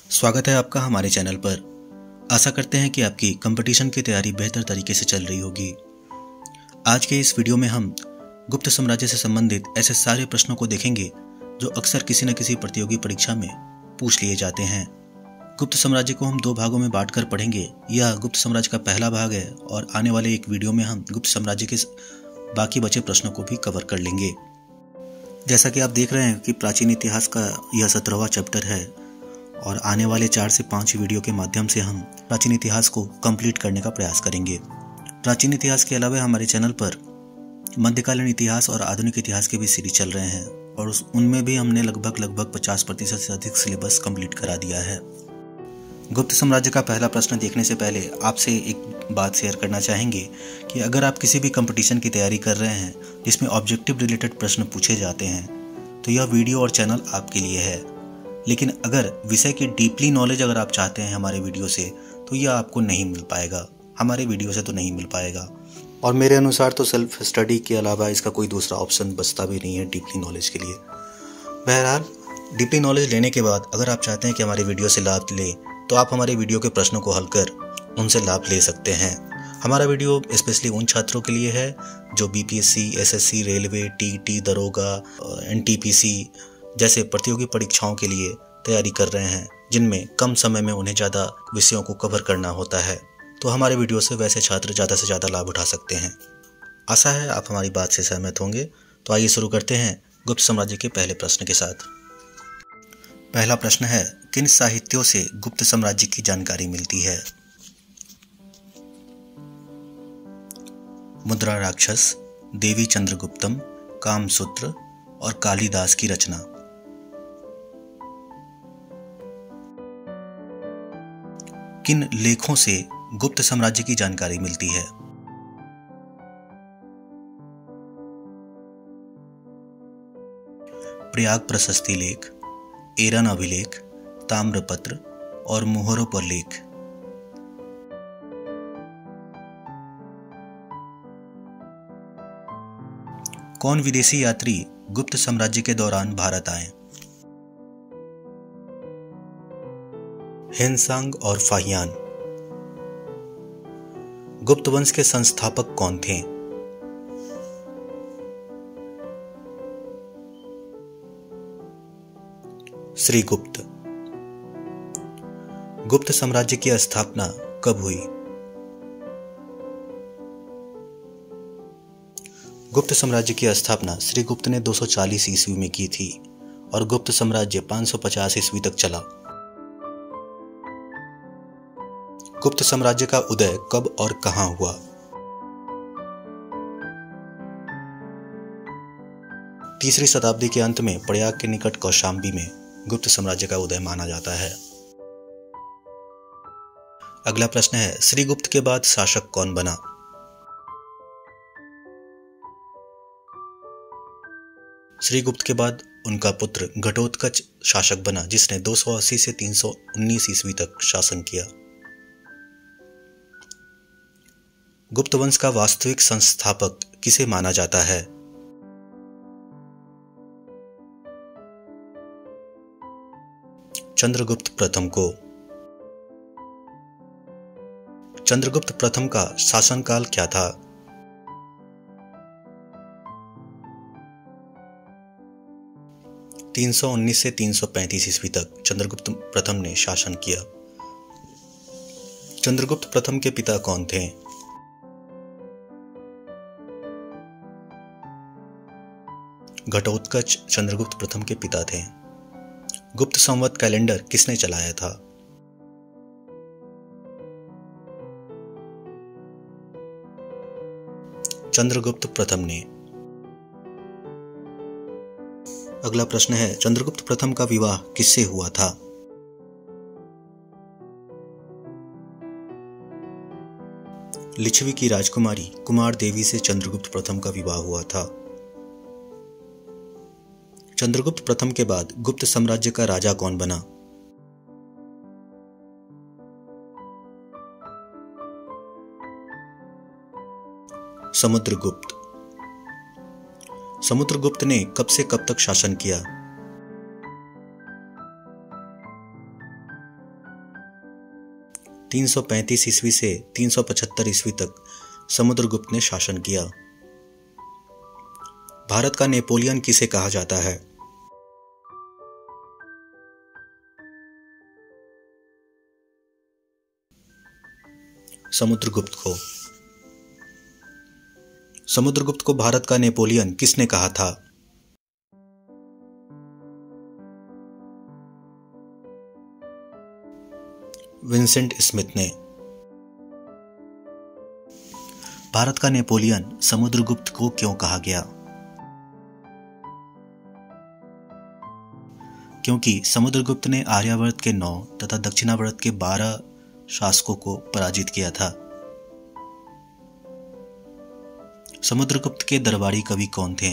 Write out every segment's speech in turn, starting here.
स्वागत है आपका हमारे चैनल पर। आशा करते हैं कि आपकी कंपटीशन की तैयारी बेहतर तरीके से चल रही होगी। आज के इस वीडियो में हम गुप्त साम्राज्य से संबंधित ऐसे सारे प्रश्नों को देखेंगे जो अक्सर किसी न किसी प्रतियोगी परीक्षा में पूछ लिए जाते हैं। गुप्त साम्राज्य को हम दो भागों में बांटकर पढ़ेंगे। यह गुप्त साम्राज्य का पहला भाग है और आने वाले एक वीडियो में हम गुप्त साम्राज्य के बाकी बचे प्रश्नों को भी कवर कर लेंगे। जैसा कि आप देख रहे हैं कि प्राचीन इतिहास का यह 17वां चैप्टर है और आने वाले 4 से 5 वीडियो के माध्यम से हम प्राचीन इतिहास को कंप्लीट करने का प्रयास करेंगे। प्राचीन इतिहास के अलावा हमारे चैनल पर मध्यकालीन इतिहास और आधुनिक इतिहास के भी सीरीज चल रहे हैं और उनमें भी हमने लगभग 50% से अधिक सिलेबस कंप्लीट करा दिया है। गुप्त साम्राज्य का पहला प्रश्न देखने से पहले आपसे एक बात शेयर करना चाहेंगे कि अगर आप किसी भी कंपटीशन की तैयारी कर रहे हैं जिसमें ऑब्जेक्टिव रिलेटेड प्रश्न पूछे जाते हैं तो यह वीडियो और चैनल आपके लिए है। लेकिन अगर विषय की डीपली नॉलेज अगर आप चाहते हैं हमारे वीडियो से तो यह आपको नहीं मिल पाएगा, हमारे वीडियो से तो नहीं मिल पाएगा। और मेरे अनुसार तो सेल्फ स्टडी के अलावा इसका कोई दूसरा ऑप्शन बचता भी नहीं है डीपली नॉलेज के लिए। बहरहाल डीपली नॉलेज लेने के बाद अगर आप चाहते हैं कि हमारे वीडियो से लाभ लें तो आप हमारे वीडियो के प्रश्नों को हल कर उनसे लाभ ले सकते हैं। हमारा वीडियो स्पेशली उन छात्रों के लिए है जो बीपीएससी, एसएससी, रेलवे, टीईटी, दरोगा, एनटीपीसी जैसे प्रतियोगी परीक्षाओं के लिए तैयारी कर रहे हैं, जिनमें कम समय में उन्हें ज़्यादा विषयों को कवर करना होता है। तो हमारे वीडियो से वैसे छात्र ज़्यादा से ज़्यादा लाभ उठा सकते हैं। आशा है आप हमारी बात से सहमत होंगे। तो आइए शुरू करते हैं गुप्त साम्राज्य के पहले प्रश्न के साथ। पहला प्रश्न है, किन साहित्यों से गुप्त साम्राज्य की जानकारी मिलती है? मुद्रा राक्षस, देवी चंद्रगुप्तम, कामसूत्र और कालिदास की रचना। किन लेखों से गुप्त साम्राज्य की जानकारी मिलती है? प्रयाग प्रशस्ति लेख, एरन अभिलेख, ताम्रपत्र और मोहरों पर लेख। कौन विदेशी यात्री गुप्त साम्राज्य के दौरान भारत आए? हेनसांग और फाहियान। गुप्त वंश के संस्थापक कौन थे? श्रीगुप्त। गुप्त साम्राज्य की स्थापना कब हुई? गुप्त साम्राज्य की स्थापना श्रीगुप्त ने 240 ईस्वी में की थी और गुप्त साम्राज्य 550 ईस्वी तक चला। गुप्त साम्राज्य का उदय कब और कहां हुआ? तीसरी शताब्दी के अंत में प्रयाग के निकट कौशाम्बी में गुप्त साम्राज्य का उदय माना जाता है। अगला प्रश्न है, श्रीगुप्त के बाद शासक कौन बना? श्रीगुप्त के बाद उनका पुत्र घटोत्कच शासक बना जिसने 280 से 319 ईस्वी तक शासन किया। गुप्त वंश का वास्तविक संस्थापक किसे माना जाता है? चंद्रगुप्त प्रथम को। चंद्रगुप्त प्रथम का शासनकाल क्या था? - 319 से 335 ईस्वी तक चंद्रगुप्त प्रथम ने शासन किया। चंद्रगुप्त प्रथम के पिता कौन थे? घटोत्कच चंद्रगुप्त प्रथम के पिता थे। गुप्त संवत कैलेंडर किसने चलाया था? चंद्रगुप्त प्रथम ने। अगला प्रश्न है, चंद्रगुप्त प्रथम का विवाह किससे हुआ था? लिच्छवी की राजकुमारी कुमार देवी से चंद्रगुप्त प्रथम का विवाह हुआ था। चंद्रगुप्त प्रथम के बाद गुप्त साम्राज्य का राजा कौन बना? समुद्रगुप्त। समुद्रगुप्त ने कब से कब तक शासन किया? 335 ईस्वी से 375 ईस्वी तक समुद्रगुप्त ने शासन किया। भारत का नेपोलियन किसे कहा जाता है? समुद्रगुप्त को। समुद्रगुप्त को भारत का नेपोलियन किसने कहा था? विंसेंट स्मिथ ने। भारत का नेपोलियन समुद्रगुप्त को क्यों कहा गया? क्योंकि समुद्रगुप्त ने आर्यावर्त के 9 तथा दक्षिणावर्त के 12 शासकों को पराजित किया था। समुद्रगुप्त के दरबारी कवि कौन थे?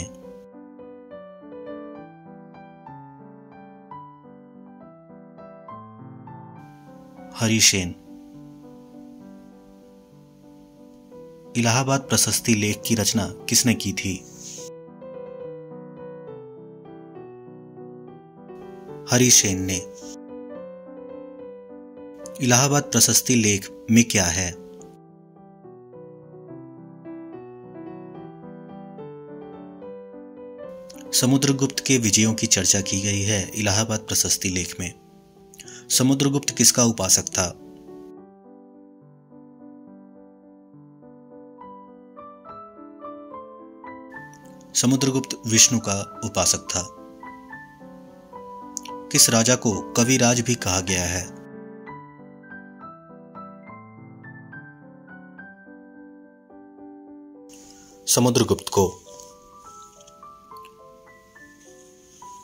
हरिसेन। इलाहाबाद प्रशस्ति लेख की रचना किसने की थी? हरिसेन ने। इलाहाबाद प्रशस्ति लेख में क्या है? समुद्रगुप्त के विजयों की चर्चा की गई है इलाहाबाद प्रशस्ति लेख में। समुद्रगुप्त किसका उपासक था? समुद्रगुप्त विष्णु का उपासक था। किस राजा को कविराज भी कहा गया है? समुद्रगुप्त को।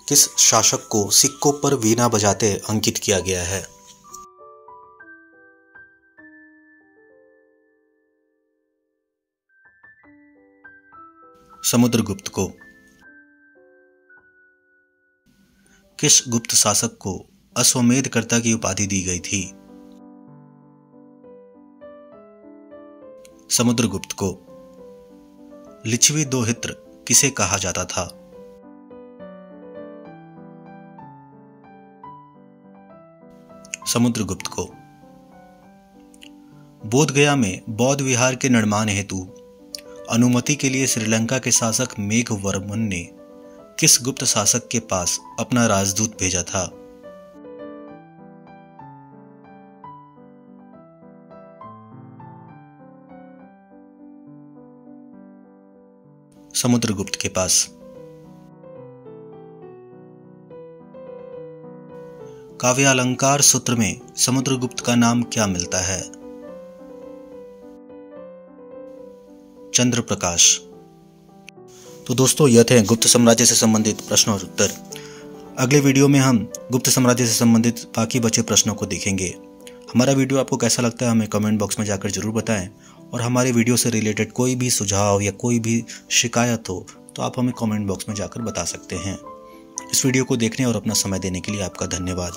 किस शासक को सिक्कों पर वीणा बजाते अंकित किया गया है? समुद्रगुप्त को। किस गुप्त शासक को अश्वमेधकर्ता की उपाधि दी गई थी? समुद्रगुप्त को। लिच्छवी दोहित्र किसे कहा जाता था? समुद्रगुप्त को। बोधगया में बौद्ध विहार के निर्माण हेतु अनुमति के लिए श्रीलंका के शासक मेघवर्मन ने किस गुप्त शासक के पास अपना राजदूत भेजा था? समुद्रगुप्त के पास। काव्यालंकार सूत्र में समुद्रगुप्त का नाम क्या मिलता है? चंद्रप्रकाश। तो दोस्तों, यह थे गुप्त साम्राज्य से संबंधित प्रश्न और उत्तर। अगले वीडियो में हम गुप्त साम्राज्य से संबंधित बाकी बचे प्रश्नों को देखेंगे। हमारा वीडियो आपको कैसा लगता है हमें कमेंट बॉक्स में जाकर जरूर बताएं, और हमारे वीडियो से रिलेटेड कोई भी सुझाव या कोई भी शिकायत हो तो आप हमें कमेंट बॉक्स में जाकर बता सकते हैं। इस वीडियो को देखने और अपना समय देने के लिए आपका धन्यवाद।